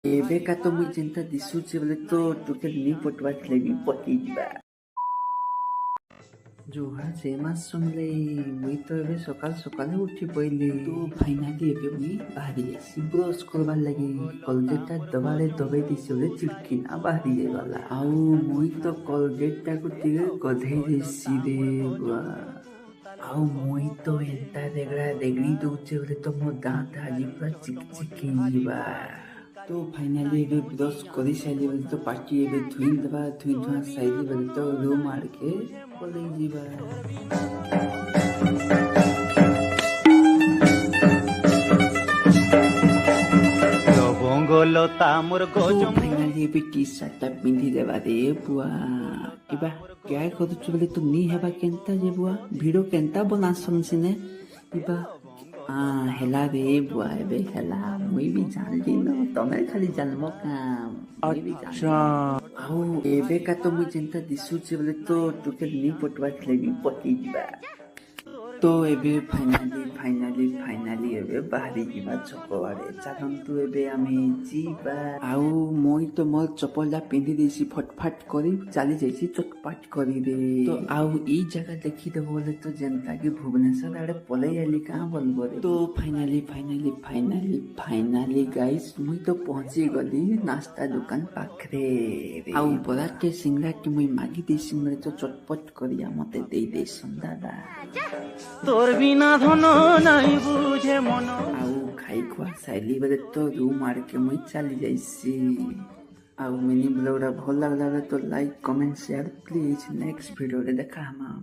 एबेका तो मुई जेनता दिशुचे बोले तो टोके नी पटवा लेबी पटी जिबा जोहा जेमा सुनले मुई तो एबे सकाल सकाल उठी पइले तो फाइनाली एबे मुई बाहरी जाइसी ब्रश करबार लागि कलगेटटा दबारे दबाई दिसी बोले चिड़किना बाहरी जाइगला आउ मुई तो कलगेटटा को टिके गधेई देसी रे बुआ आउ मुई तो एंता देगड़ा देगड़ी दउचे बोले तो मो दांत आज पूरा चिकचिकी जिबा तो फाइनाली एबे ब्रश करी साइली बोले तो पार्टी एबे धुई धुआ साइली बोले तो रूम आड़ के पलई जिबा फाइनाली एबे टी शर्ट पिंधि देबा रे बुआ इबा क्या करूछु बोले तो नी हेबा केनता जे बुआ भिडियो केनता बनासन सिने इबा हेला रे बुआ एबे हेला मुई भी जानली न तमे खाली जानमो काम अच्छा आउ एबे का तो मुई जेनता दिसुचे बोले तो टोके नी पटवा लेबी पटी जिबा तो एबे फाइनाली एबे बाहरी जिबा चपवारे चालंतु एबे आमे जिबा आउ मोई तो मोर चपला पिंधि देसी फटफाट करी चली जाइसी चटपट करी रे तो आउ ई जगह देखि दे बोले तो जनता की भुवनेश्वर आड़े पलई आली कहां बोलबो रे तो फाइनाली गाइस मुई तो पहुंची गली नाश्ता दुकान पाखरे आउ बराटे सिंगड़ा के मुई मागी देसी मरे तो चटपट करिया मते देई दे दादा तोर बिना धन नहीं बुझे मन आउ खाई खुआ साइली बदे तो रूम आड़ के मुई चली जाइसी आउ मिनी ब्लॉग भल लागला तो like comment share please next video रे देखा हम